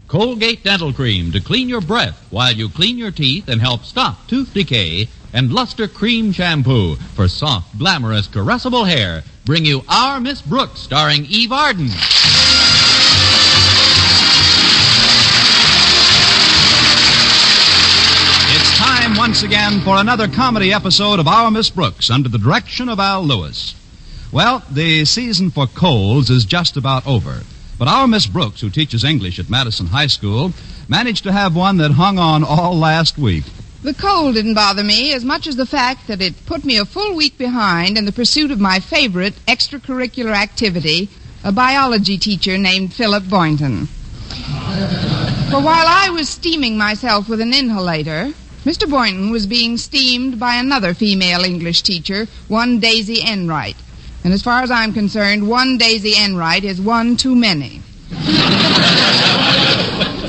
Colgate Dental Cream to clean your breath while you clean your teeth and help stop tooth decay. And Luster Cream Shampoo for soft, glamorous, caressable hair. Bring you Our Miss Brooks, starring Eve Arden. It's time once again for another comedy episode of Our Miss Brooks under the direction of Al Lewis. Well, the season for colds is just about over. But our Miss Brooks, who teaches English at Madison High School, managed to have one that hung on all last week. The cold didn't bother me as much as the fact that it put me a full week behind in the pursuit of my favorite extracurricular activity, a biology teacher named Philip Boynton. For while I was steaming myself with an inhalator, Mr. Boynton was being steamed by another female English teacher, one Daisy Enright. And as far as I'm concerned, one Daisy Enright is one too many.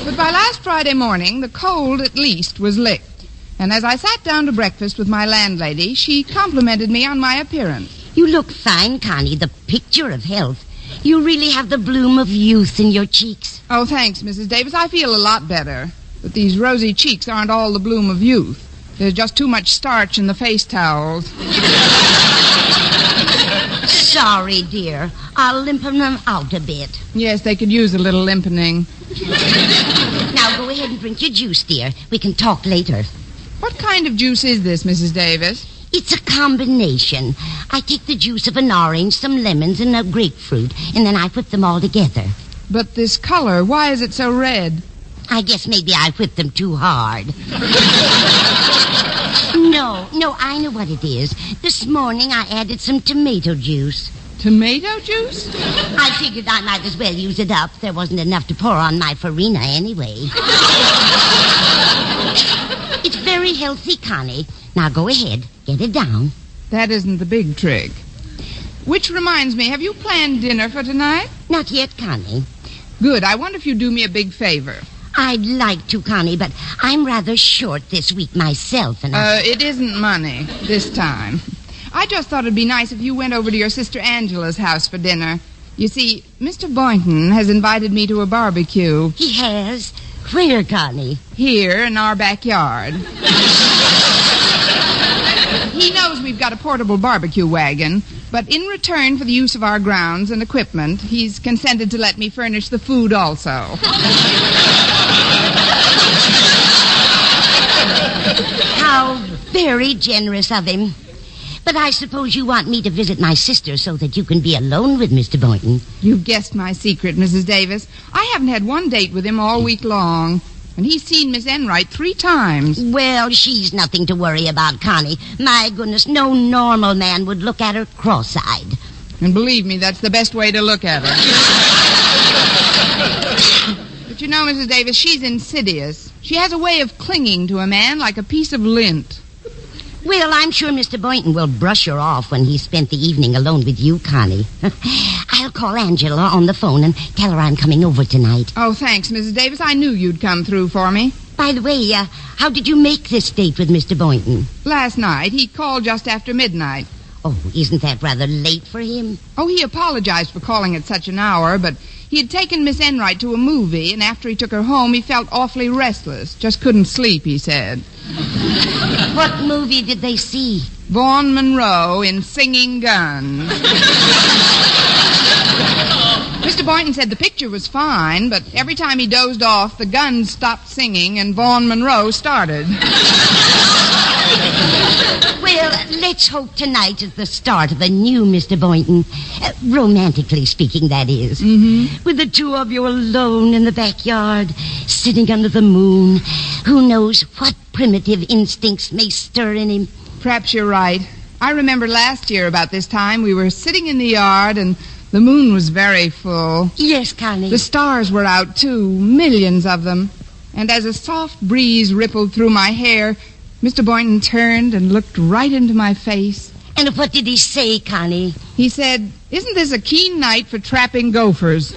But by last Friday morning, the cold at least was licked. And as I sat down to breakfast with my landlady, she complimented me on my appearance. You look fine, Connie, the picture of health. You really have the bloom of youth in your cheeks. Oh, thanks, Mrs. Davis. I feel a lot better. But these rosy cheeks aren't all the bloom of youth. There's just too much starch in the face towels. Sorry, dear. I'll limpen them out a bit. Yes, they could use a little limpening. Now go ahead and drink your juice, dear. We can talk later. What kind of juice is this, Mrs. Davis? It's a combination. I take the juice of an orange, some lemons, and a grapefruit, and then I whip them all together. But this color, why is it so red? I guess maybe I whipped them too hard. No, I know what it is. This morning I added some tomato juice. Tomato juice? I figured I might as well use it up. There wasn't enough to pour on my farina anyway. It's very healthy, Connie. Now go ahead, get it down. That isn't the big trick. Which reminds me, have you planned dinner for tonight? Not yet, Connie. Good. I wonder if you'd do me a big favor. I'd like to, Connie, but I'm rather short this week myself, and it isn't money this time. I just thought it'd be nice if you went over to your sister Angela's house for dinner. You see, Mr. Boynton has invited me to a barbecue. He has? Where, Connie? Here in our backyard. He knows we've got a portable barbecue wagon, but in return for the use of our grounds and equipment, he's consented to let me furnish the food also. How very generous of him. But I suppose you want me to visit my sister so that you can be alone with Mr. Boynton. You've guessed my secret, Mrs. Davis. I haven't had one date with him all week long. And he's seen Miss Enright 3 times. Well, she's nothing to worry about, Connie. My goodness, no normal man would look at her cross-eyed. And believe me, that's the best way to look at her. But you know, Mrs. Davis, she's insidious. She has a way of clinging to a man like a piece of lint. Well, I'm sure Mr. Boynton will brush her off when he's spent the evening alone with you, Connie. I'll call Angela on the phone and tell her I'm coming over tonight. Oh, thanks, Mrs. Davis. I knew you'd come through for me. By the way, how did you make this date with Mr. Boynton? Last night. He called just after midnight. Oh, isn't that rather late for him? Oh, he apologized for calling at such an hour, but he had taken Miss Enright to a movie, and after he took her home, he felt awfully restless. Just couldn't sleep, he said. What movie did they see? Vaughn Monroe in Singing Guns. Mr. Boynton said the picture was fine, but every time he dozed off, the guns stopped singing and Vaughn Monroe started. Well, let's hope tonight is the start of a new Mr. Boynton. Romantically speaking, that is. Mm-hmm. With the two of you alone in the backyard, sitting under the moon. Who knows what primitive instincts may stir in him? Perhaps you're right. I remember last year about this time we were sitting in the yard and the moon was very full. Yes, Connie. The stars were out, too, millions of them. And as a soft breeze rippled through my hair, Mr. Boynton turned and looked right into my face. And what did he say, Connie? He said, "Isn't this a keen night for trapping gophers?"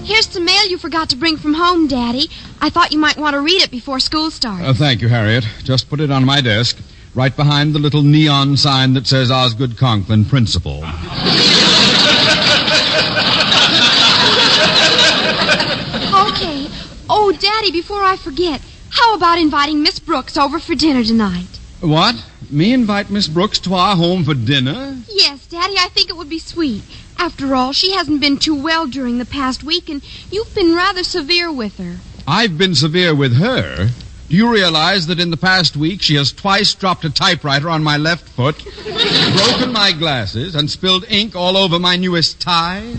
Here's some mail you forgot to bring from home, Daddy. I thought you might want to read it before school starts. Thank you, Harriet. Just put it on my desk. right behind the little neon sign that says Osgood Conklin, Principal. Okay. Oh, Daddy, before I forget, how about inviting Miss Brooks over for dinner tonight? What? Me invite Miss Brooks to our home for dinner? Yes, Daddy, I think it would be sweet. After all, she hasn't been too well during the past week, and you've been rather severe with her. I've been severe with her. Do you realize that in the past week she has twice dropped a typewriter on my left foot, broken my glasses, and spilled ink all over my newest tie?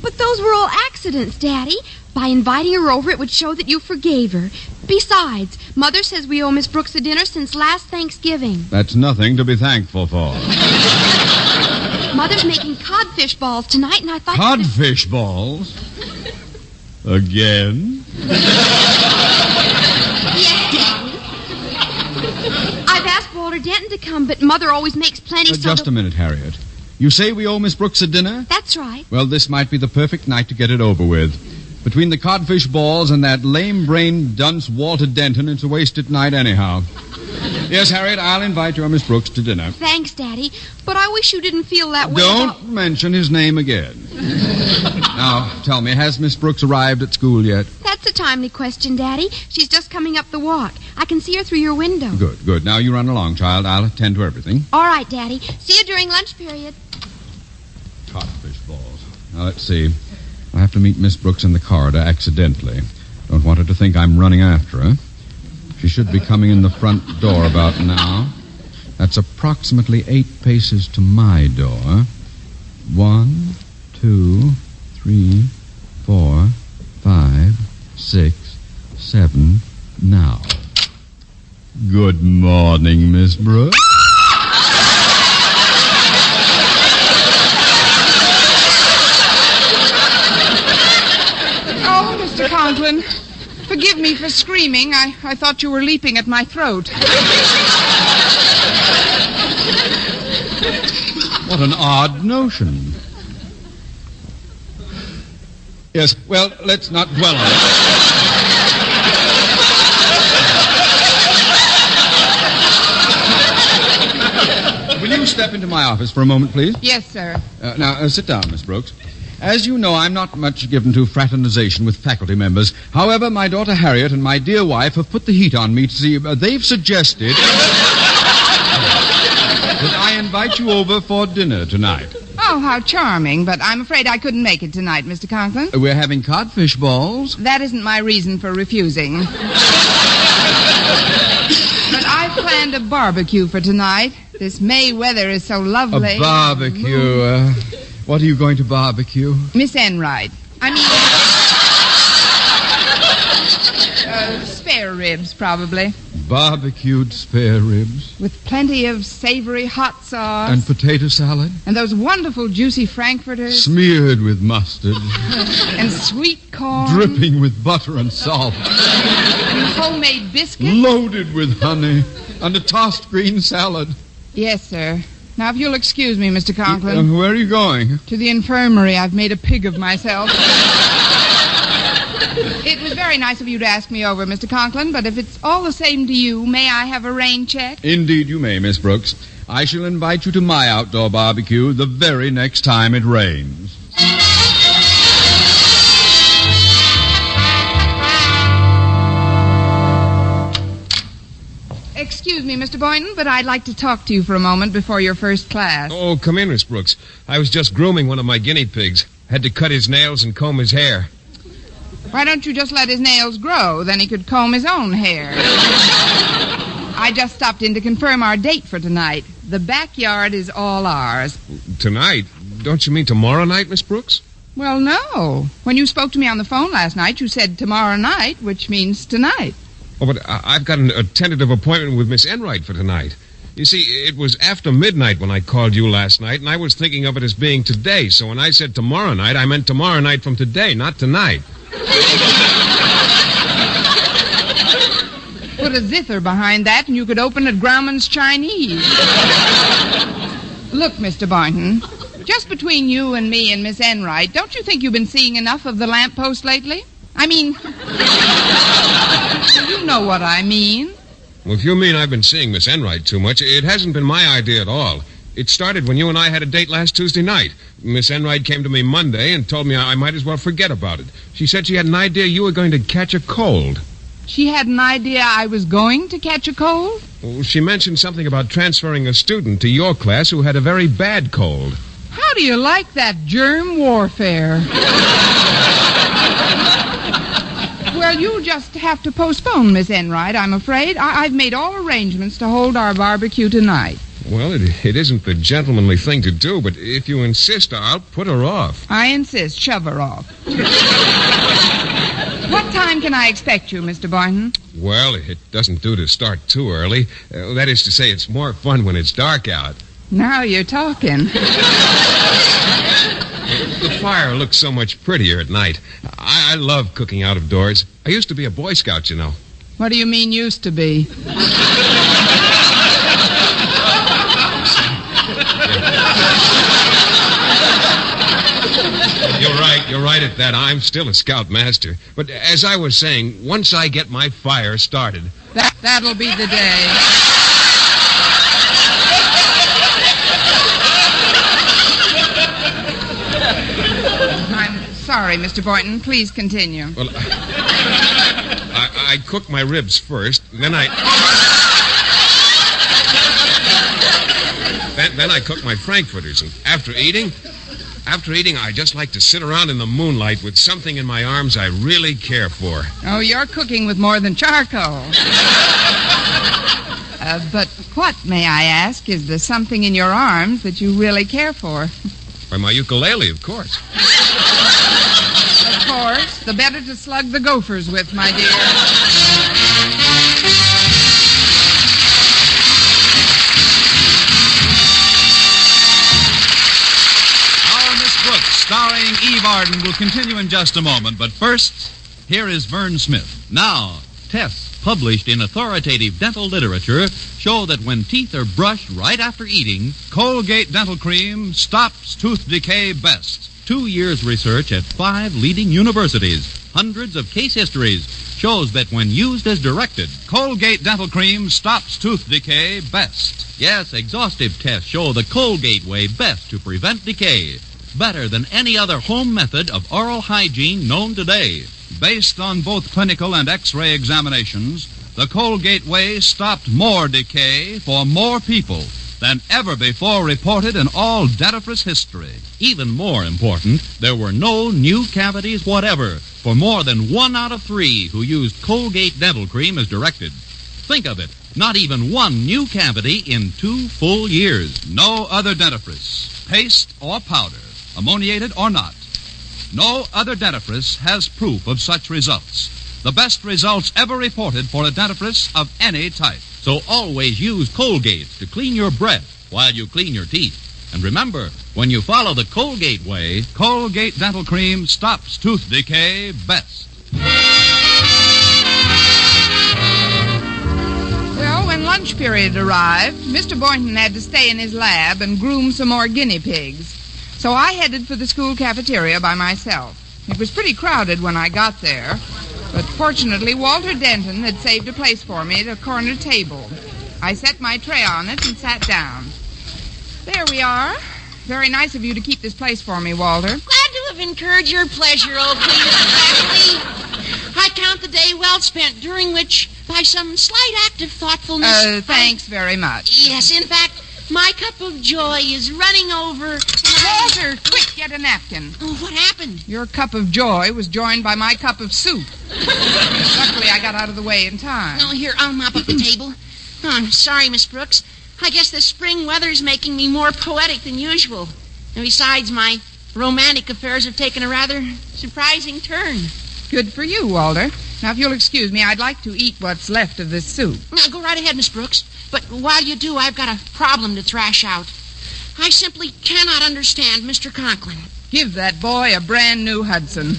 But those were all accidents, Daddy. By inviting her over, it would show that you forgave her. Besides, Mother says we owe Miss Brooks a dinner since last Thanksgiving. That's nothing to be thankful for. Mother's making codfish balls tonight, and I thought... Codfish balls? Again? Yes, Daddy. I've asked Walter Denton to come, but Mother always makes plenty, Just a minute, Harriet. You say we owe Miss Brooks a dinner? That's right. Well, this might be the perfect night to get it over with. Between the codfish balls and that lame-brained dunce Walter Denton, it's a wasted night anyhow. Yes, Harriet, I'll invite your Miss Brooks to dinner. Thanks, Daddy. But I wish you didn't feel that way Don't mention his name again. Now, tell me, has Miss Brooks arrived at school yet? That's a timely question, Daddy. She's just coming up the walk. I can see her through your window. Good. Now you run along, child. I'll attend to everything. All right, Daddy. See you during lunch period. Codfish balls. Now, let's see. I'll have to meet Miss Brooks in the corridor accidentally. Don't want her to think I'm running after her. She should be coming in the front door about now. That's approximately 8 paces to my door. 1, 2, 3, 4, 5, 6, 7, now. Good morning, Miss Brooks. Oh, Mr. Conklin, forgive me for screaming. I thought you were leaping at my throat. What an odd notion. Yes, well, let's not dwell on it. Will you step into my office for a moment, please? Yes, sir. Now, sit down, Miss Brooks. As you know, I'm not much given to fraternization with faculty members. However, my daughter Harriet and my dear wife have put the heat on me to see... they've suggested that I invite you over for dinner tonight. Oh, how charming, but I'm afraid I couldn't make it tonight, Mr. Conklin. We're having codfish balls. That isn't my reason for refusing. But I've planned a barbecue for tonight. This May weather is so lovely. A barbecue. What are you going to barbecue? Miss Enright. Spare ribs, probably. Barbecued spare ribs. With plenty of savory hot sauce. And potato salad. And those wonderful juicy frankfurters. Smeared with mustard. And sweet corn. Dripping with butter and salt. And homemade biscuits. Loaded with honey. And a tossed green salad. Yes, sir. Now, if you'll excuse me, Mr. Conklin. Where are you going? To the infirmary. I've made a pig of myself. It was very nice of you to ask me over, Mr. Conklin, but if it's all the same to you, may I have a rain check? Indeed you may, Miss Brooks. I shall invite you to my outdoor barbecue the very next time it rains. Excuse me, Mr. Boynton, but I'd like to talk to you for a moment before your first class. Oh, come in, Miss Brooks. I was just grooming one of my guinea pigs. Had to cut his nails and comb his hair. Why don't you just let his nails grow? Then he could comb his own hair. I just stopped in to confirm our date for tonight. The backyard is all ours. Tonight? Don't you mean tomorrow night, Miss Brooks? Well, no. When you spoke to me on the phone last night, you said tomorrow night, which means tonight. Oh, but I've got a tentative appointment with Miss Enright for tonight. You see, it was after midnight when I called you last night, and I was thinking of it as being today. So when I said tomorrow night, I meant tomorrow night from today, not tonight. Put a zither behind that, and you could open at Grauman's Chinese. Look, Mr. Boynton, just between you and me and Miss Enright, don't you think you've been seeing enough of the lamppost lately? I mean, you know what I mean. Well, if you mean I've been seeing Miss Enright too much, it hasn't been my idea at all. It started when you and I had a date last Tuesday night. Miss Enright came to me Monday and told me I might as well forget about it. She said she had an idea you were going to catch a cold. She had an idea I was going to catch a cold? Well, she mentioned something about transferring a student to your class who had a very bad cold. How do you like that germ warfare? Well, you'll just have to postpone, Miss Enright, I'm afraid. I've made all arrangements to hold our barbecue tonight. Well, it isn't the gentlemanly thing to do, but if you insist, I'll put her off. I insist. Shove her off. What time can I expect you, Mr. Boynton? Well, it doesn't do to start too early. That is to say, it's more fun when it's dark out. Now you're talking. The fire looks so much prettier at night. I love cooking out of doors. I used to be a Boy Scout, you know. What do you mean used to be? You're right at that. I'm still a scoutmaster. But as I was saying, once I get my fire started... That'll be the day. I'm sorry, Mr. Boynton. Please continue. Well, I cook my ribs first, then I cook my frankfurters, and after eating, I just like to sit around in the moonlight with something in my arms I really care for. Oh, you're cooking with more than charcoal. But what, may I ask, is the something in your arms that you really care for? Why, my ukulele, of course. Of course. The better to slug the gophers with, my dear. Starring Eve Arden will continue in just a moment, but first, here is Vern Smith. Now, tests published in authoritative dental literature show that when teeth are brushed right after eating, Colgate Dental Cream stops tooth decay best. 2 years research at 5 leading universities, hundreds of case histories, shows that when used as directed, Colgate Dental Cream stops tooth decay best. Yes, exhaustive tests show the Colgate way best to prevent decay. Better than any other home method of oral hygiene known today. Based on both clinical and X-ray examinations, the Colgate way stopped more decay for more people than ever before reported in all dentifrice history. Even more important, there were no new cavities whatever for more than 1 out of 3 who used Colgate Dental Cream as directed. Think of it, not even one new cavity in 2 full years. No other dentifrice, paste or powder, ammoniated or not. No other dentifrice has proof of such results. The best results ever reported for a dentifrice of any type. So always use Colgate to clean your breath while you clean your teeth. And remember, when you follow the Colgate way, Colgate Dental Cream stops tooth decay best. Well, when lunch period arrived, Mr. Boynton had to stay in his lab and groom some more guinea pigs. So I headed for the school cafeteria by myself. It was pretty crowded when I got there, but fortunately Walter Denton had saved a place for me at a corner table. I set my tray on it and sat down. There we are. Very nice of you to keep this place for me, Walter. Glad to have incurred your pleasure, old Cleveland. I count the day well spent, during which, by some slight act of thoughtfulness... Thanks very much. Yes, in fact, my cup of joy is running over... Walter, quick, get a napkin. Oh, what happened? Your cup of joy was joined by my cup of soup. Luckily, I got out of the way in time. Oh, here, I'll mop up the table. Oh, I'm sorry, Miss Brooks. I guess the spring weather's making me more poetic than usual. And besides, my romantic affairs have taken a rather surprising turn. Good for you, Walter. Now, if you'll excuse me, I'd like to eat what's left of this soup. Now, go right ahead, Miss Brooks. But while you do, I've got a problem to thrash out. I simply cannot understand Mr. Conklin. Give that boy a brand new Hudson.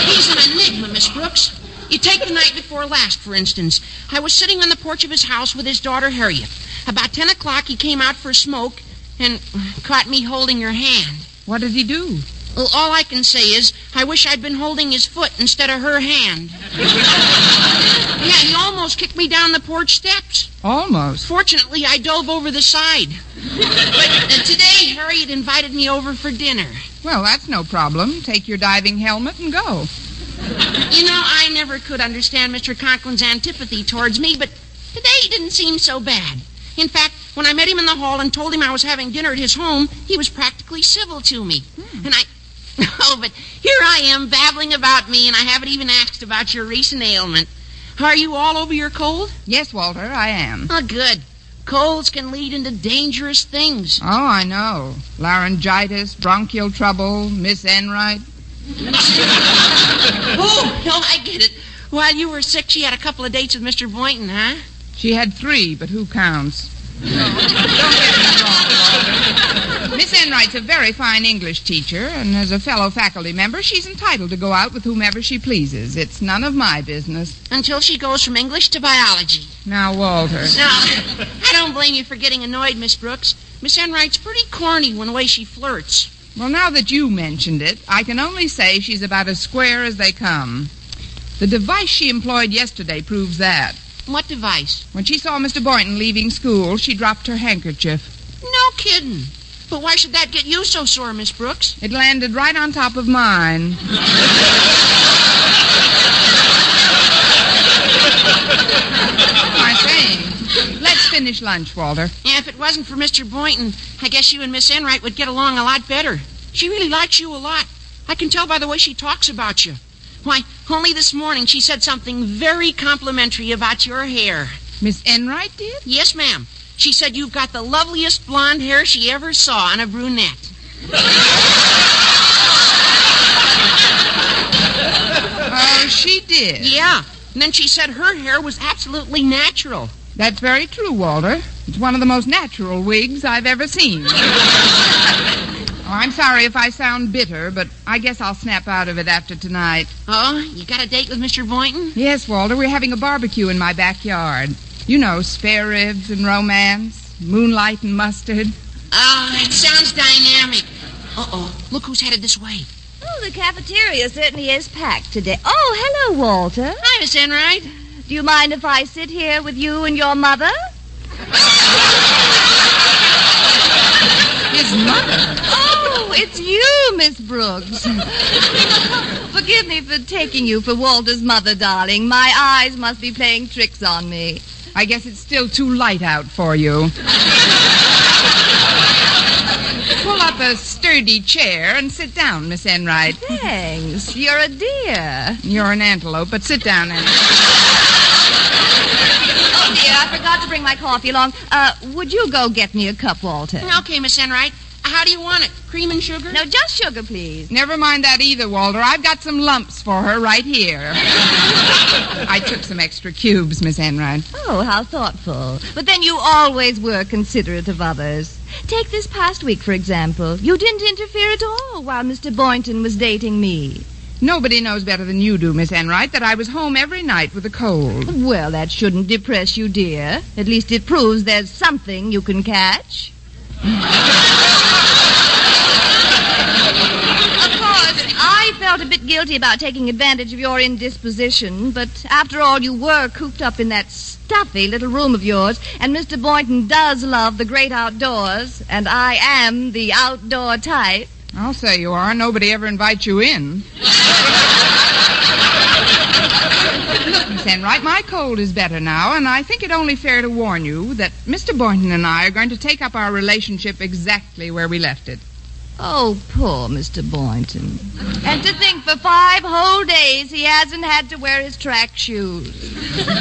He's an enigma, Miss Brooks. You take the night before last, for instance. I was sitting on the porch of his house with his daughter Harriet. About 10 o'clock, he came out for a smoke and caught me holding her hand. What did he do? Well, all I can say is I wish I'd been holding his foot instead of her hand. Yeah, he almost kicked me down the porch steps. Almost. Fortunately, I dove over the side. But today, Harry had invited me over for dinner. Well, that's no problem. Take your diving helmet and go. You know, I never could understand Mr. Conklin's antipathy towards me, but today he didn't seem so bad. In fact, when I met him in the hall and told him I was having dinner at his home, he was practically civil to me. And Oh, but here I am babbling about me, and I haven't even asked about your recent ailment. Are you all over your cold? Yes, Walter, I am. Oh, good. Colds can lead into dangerous things. Oh, I know. Laryngitis, bronchial trouble, Miss Enright. Oh, no, I get it. While you were sick, she had a couple of dates with Mr. Boynton, huh? She had 3, but who counts? No, don't get me wrong, Walter. Miss Enright's a very fine English teacher, and as a fellow faculty member, she's entitled to go out with whomever she pleases. It's none of my business. Until she goes from English to biology. Now, Walter. No, I don't blame you for getting annoyed, Miss Brooks. Miss Enright's pretty corny when the way she flirts. Well, now that you mentioned it, I can only say she's about as square as they come. The device she employed yesterday proves that. What device? When she saw Mr. Boynton leaving school, she dropped her handkerchief. No kidding. But why should that get you so sore, Miss Brooks? It landed right on top of mine. I say, let's finish lunch, Walter. Yeah, if it wasn't for Mr. Boynton, I guess you and Miss Enright would get along a lot better. She really likes you a lot. I can tell by the way she talks about you. Why, only this morning she said something very complimentary about your hair. Miss Enright did? Yes, ma'am. She said you've got the loveliest blonde hair she ever saw on a brunette. Oh, she did? Yeah. And then she said her hair was absolutely natural. That's very true, Walter. It's one of the most natural wigs I've ever seen. Oh, I'm sorry if I sound bitter, but I guess I'll snap out of it after tonight. Oh, you got a date with Mr. Boynton? Yes, Walter, we're having a barbecue in my backyard. You know, spare ribs and romance, moonlight and mustard. Oh, that sounds dynamic. Uh-oh, look who's headed this way. Oh, the cafeteria certainly is packed today. Oh, hello, Walter. Hi, Miss Enright. Do you mind if I sit here with you and your mother? His mother? Oh, it's you, Miss Brooks. Forgive me for taking you for Walter's mother, darling. My eyes must be playing tricks on me. I guess it's still too light out for you. Pull up a sturdy chair and sit down, Miss Enright. Thanks. You're a dear. You're an antelope, but sit down and... Oh, dear, I forgot to bring my coffee along. Would you go get me a cup, Walter? Okay, Miss Enright. How do you want it? Cream and sugar? No, just sugar, please. Never mind that either, Walter. I've got some lumps for her right here. I took some extra cubes, Miss Enright. Oh, how thoughtful. But then you always were considerate of others. Take this past week, for example. You didn't interfere at all while Mr. Boynton was dating me. Nobody knows better than you do, Miss Enright, that I was home every night with a cold. Well, that shouldn't depress you, dear. At least it proves there's something you can catch. Of course, I felt a bit guilty about taking advantage of your indisposition, but after all, you were cooped up in that stuffy little room of yours, and Mr. Boynton does love the great outdoors, and I am the outdoor type. I'll say you are. Nobody ever invites you in. Look, Miss Enright, my cold is better now, and I think it only fair to warn you that Mr. Boynton and I are going to take up our relationship exactly where we left it. Oh, poor Mr. Boynton. And to think for 5 whole days he hasn't had to wear his track shoes. Tell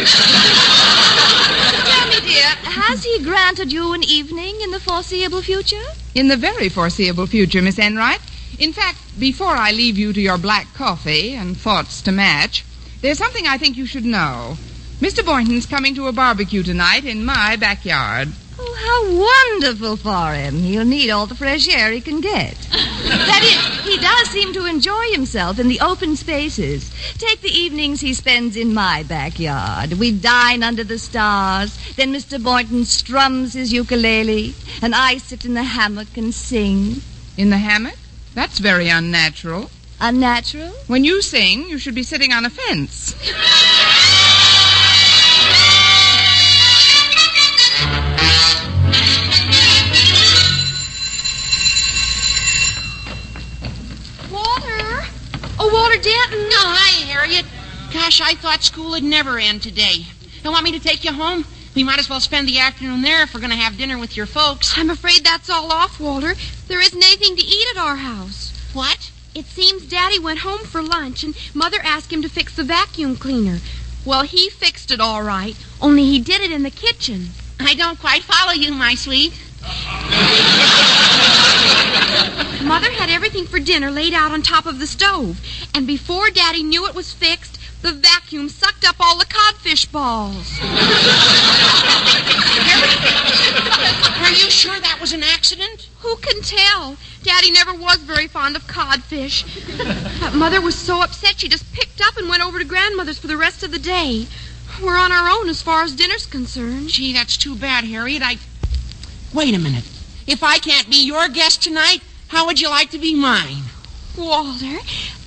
me, dear, has he granted you an evening in the foreseeable future? In the very foreseeable future, Miss Enright. In fact, before I leave you to your black coffee and thoughts to match, there's something I think you should know. Mr. Boynton's coming to a barbecue tonight in my backyard. Oh, how wonderful for him. He'll need all the fresh air he can get. That is, he does seem to enjoy himself in the open spaces. Take the evenings he spends in my backyard. We dine under the stars. Then Mr. Boynton strums his ukulele, and I sit in the hammock and sing. In the hammock? That's very unnatural. Unnatural? When you sing, you should be sitting on a fence. Walter! Oh, Walter Denton! Oh, hi, Harriet. Gosh, I thought school would never end today. You want me to take you home? We might as well spend the afternoon there if we're going to have dinner with your folks. I'm afraid that's all off, Walter. There isn't anything to eat at our house. What? It seems Daddy went home for lunch, and Mother asked him to fix the vacuum cleaner. Well, he fixed it all right, only he did it in the kitchen. I don't quite follow you, my sweet. Mother had everything for dinner laid out on top of the stove, and before Daddy knew it was fixed, the vacuum sucked up all the codfish balls. Are you sure that was an accident? Who can tell? Daddy never was very fond of codfish. But Mother was so upset she just picked up and went over to Grandmother's for the rest of the day. We're on our own as far as dinner's concerned. Gee, that's too bad, Harriet. Wait a minute. If I can't be your guest tonight, how would you like to be mine? Walter,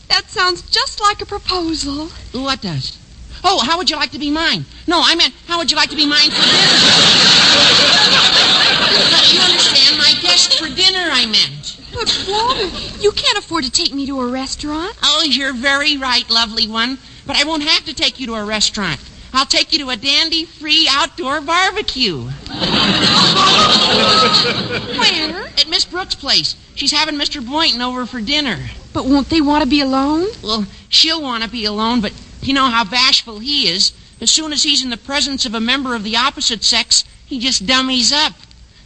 that sounds just like a proposal. What does? Oh, how would you like to be mine? No, I meant, how would you like to be mine for dinner? You understand, my guest for dinner, I meant. But, Walter, you can't afford to take me to a restaurant. Oh, you're very right, lovely one. But I won't have to take you to a restaurant. I'll take you to a dandy-free outdoor barbecue. Where? At Miss Brooks' place. She's having Mr. Boynton over for dinner. But won't they want to be alone? Well, she'll want to be alone, but you know how bashful he is. As soon as he's in the presence of a member of the opposite sex, he just dummies up.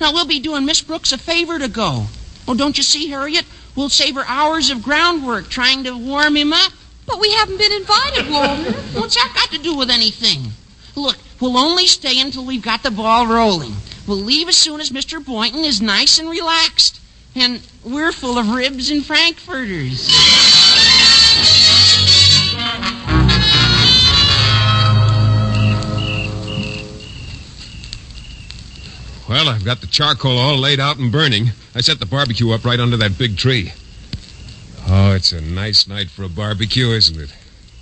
Now, we'll be doing Miss Brooks a favor to go. Oh, don't you see, Harriet? We'll save her hours of groundwork trying to warm him up. But we haven't been invited, Walter. What's that got to do with anything? Look, we'll only stay until we've got the ball rolling. We'll leave as soon as Mr. Boynton is nice and relaxed. And we're full of ribs and frankfurters. Well, I've got the charcoal all laid out and burning. I set the barbecue up right under that big tree. Oh, it's a nice night for a barbecue, isn't it?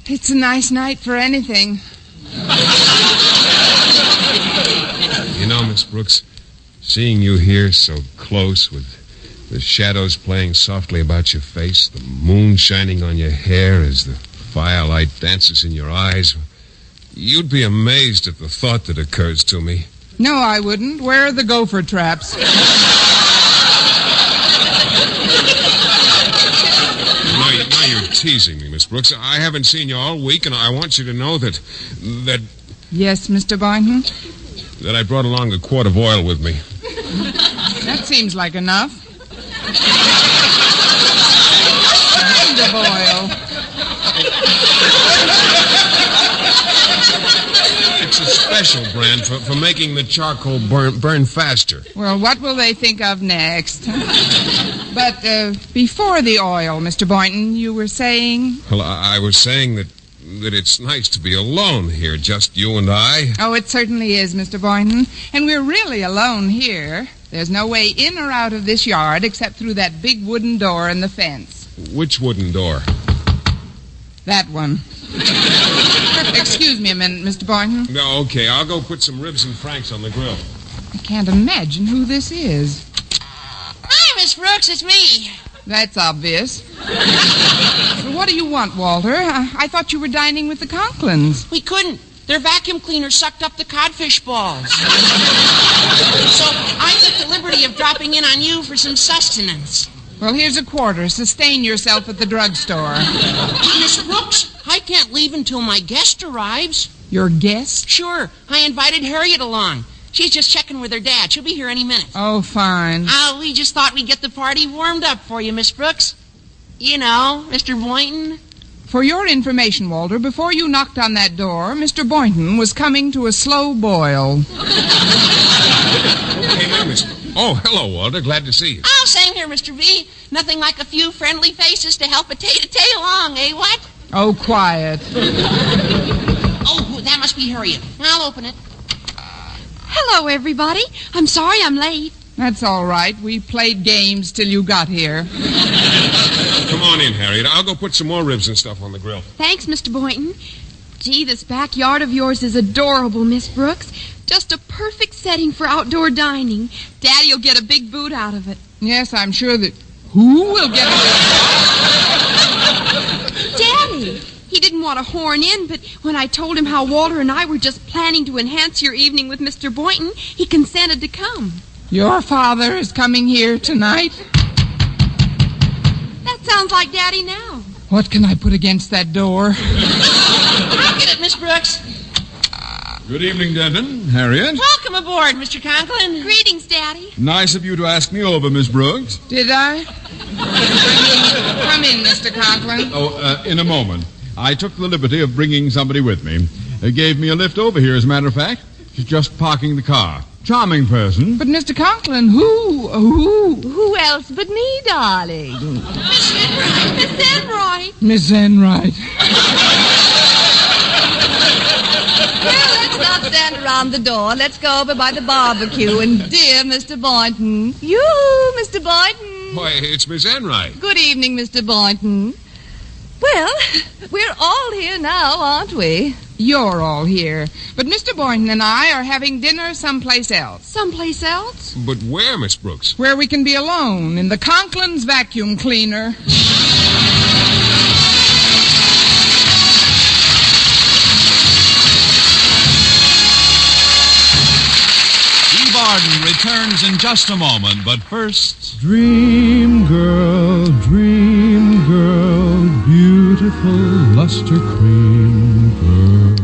It's a nice night for anything. You know, Miss Brooks, seeing you here so close with the shadows playing softly about your face, the moon shining on your hair as the firelight dances in your eyes, you'd be amazed at the thought that occurs to me. No, I wouldn't. Where are the gopher traps? Now you're teasing me, Miss Brooks. I haven't seen you all week, and I want you to know that... Yes, Mr. Boynton? That I brought along a quart of oil with me. That seems like enough. Kind of oil. It's a special brand for making the charcoal burn faster. Well, what will they think of next? But before the oil, Mr. Boynton, you were saying? Well, I was saying that it's nice to be alone here, just you and I. Oh, it certainly is, Mr. Boynton. And we're really alone here. There's no way in or out of this yard except through that big wooden door in the fence. Which wooden door? That one. Excuse me a minute, Mr. Boynton. No, okay. I'll go put some ribs and franks on the grill. I can't imagine who this is. Hi, Miss Brooks, it's me. That's obvious. What do you want, Walter? I thought you were dining with the Conklins. We couldn't. Their vacuum cleaner sucked up the codfish balls. So I took the liberty of dropping in on you for some sustenance. Well, here's a quarter. Sustain yourself at the drugstore. Miss Brooks, I can't leave until my guest arrives. Your guest? Sure. I invited Harriet along. She's just checking with her dad. She'll be here any minute. Oh, fine. We just thought we'd get the party warmed up for you, Miss Brooks. You know, Mr. Boynton. For your information, Walter, before you knocked on that door, Mr. Boynton was coming to a slow boil. Okay, Miss. Oh, hello, Walter. Glad to see you. Oh, same here, Mr. B. Nothing like a few friendly faces to help a tay-to-tay along, eh, what? Oh, quiet. Oh, that must be Harriet. I'll open it. Hello, everybody. I'm sorry I'm late. That's all right. We played games till you got here. on in, Harriet. I'll go put some more ribs and stuff on the grill. Thanks, Mr. Boynton. Gee, this backyard of yours is adorable, Miss Brooks. Just a perfect setting for outdoor dining. Daddy'll get a big boot out of it. Yes, I'm sure that... Who will get it? Daddy! He didn't want to horn in, but when I told him how Walter and I were just planning to enhance your evening with Mr. Boynton, he consented to come. Your father is coming here tonight? That sounds like Daddy now. What can I put against that door? I'll get it, Miss Brooks. Good evening, Denton. Harriet. Welcome aboard, Mr. Conklin. Greetings, Daddy. Nice of you to ask me over, Miss Brooks. Did I? Come in, Mr. Conklin. Oh, in a moment. I took the liberty of bringing somebody with me. They gave me a lift over here, as a matter of fact. She's just parking the car. Charming person. But, Mr. Conklin, who else but me, darling? Miss Enright. Miss Enright. Well, let's not stand around the door. Let's go over by the barbecue. And dear Mr. Boynton. You, Mr. Boynton. Why, it's Miss Enright. Good evening, Mr. Boynton. Well, we're all here now, aren't we? You're all here. But Mr. Boynton and I are having dinner someplace else. Someplace else? But where, Miss Brooks? Where we can be alone, in the Conklin's vacuum cleaner. Eve Arden returns in just a moment, but first... Dream girl, beautiful luster cream girl.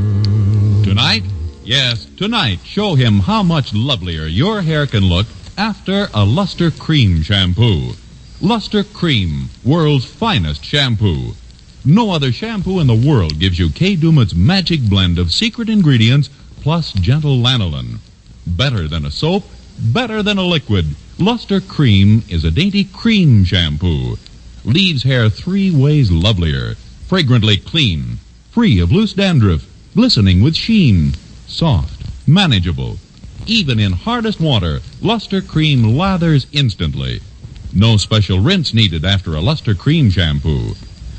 Tonight, yes, tonight, show him how much lovelier your hair can look after a Luster Cream shampoo. Luster Cream, world's finest shampoo. No other shampoo in the world gives you Kay Daumit's magic blend of secret ingredients plus gentle lanolin. Better than a soap, better than a liquid. Luster Cream is a dainty cream shampoo. Leaves hair 3 ways lovelier. Fragrantly clean, free of loose dandruff, glistening with sheen, soft, manageable. Even in hardest water, Luster Cream lathers instantly. No special rinse needed after a Luster Cream shampoo.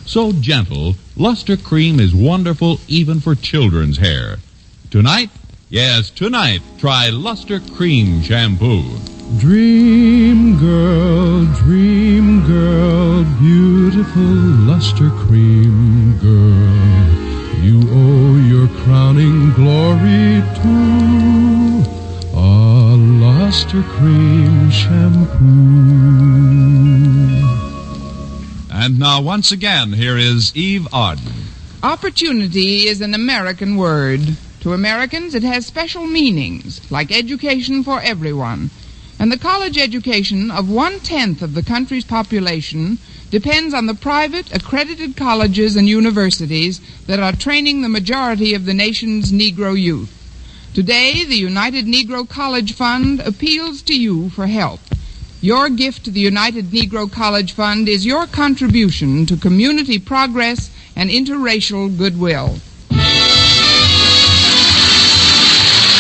So gentle, Luster Cream is wonderful even for children's hair. Tonight, yes, tonight, try Luster Cream shampoo. Dream girl, beautiful luster cream girl. You owe your crowning glory to a luster cream shampoo. And now, once again, here is Eve Arden. Opportunity is an American word. To Americans, it has special meanings, like education for everyone. And the college education of 1/10 of the country's population depends on the private, accredited colleges and universities that are training the majority of the nation's Negro youth. Today, the United Negro College Fund appeals to you for help. Your gift to the United Negro College Fund is your contribution to community progress and interracial goodwill.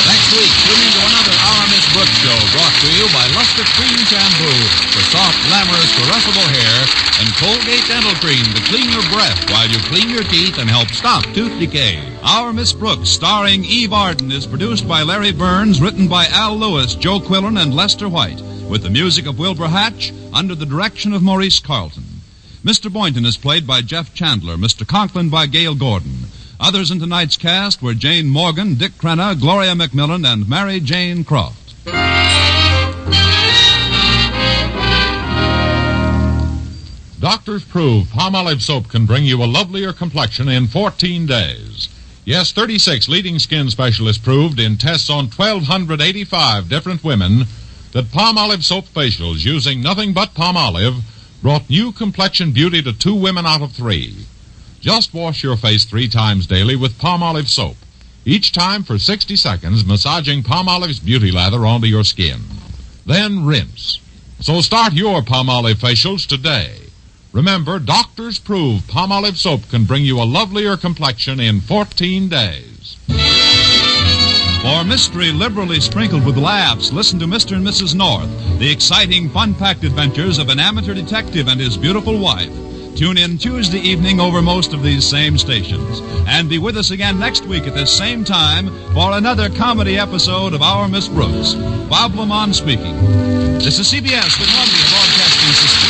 Next week, tune into another Our Miss Brooks show brought to you by Luster Cream Shampoo for soft, glamorous, caressable hair and Colgate Dental Cream to clean your breath while you clean your teeth and help stop tooth decay. Our Miss Brooks, starring Eve Arden, is produced by Larry Burns, written by Al Lewis, Joe Quillen, and Lester White, with the music of Wilbur Hatch under the direction of Maurice Carlton. Mr. Boynton is played by Jeff Chandler, Mr. Conklin by Gail Gordon. Others in tonight's cast were Jane Morgan, Dick Crenna, Gloria McMillan, and Mary Jane Croft. Doctors prove Palmolive soap can bring you a lovelier complexion in 14 days. Yes, 36 leading skin specialists proved in tests on 1,285 different women that Palmolive soap facials using nothing but Palmolive brought new complexion beauty to 2 women out of 3. Just wash your face 3 times daily with Palmolive soap, each time for 60 seconds, massaging Palmolive's beauty lather onto your skin. Then rinse. So start your Palmolive facials today. Remember, doctors prove Palmolive soap can bring you a lovelier complexion in 14 days. For mystery liberally sprinkled with laughs, listen to Mr. and Mrs. North, the exciting, fun-packed adventures of an amateur detective and his beautiful wife. Tune in Tuesday evening over most of these same stations. And be with us again next week at this same time for another comedy episode of Our Miss Brooks. Bob Lamont speaking. This is CBS, the Columbia Broadcasting System.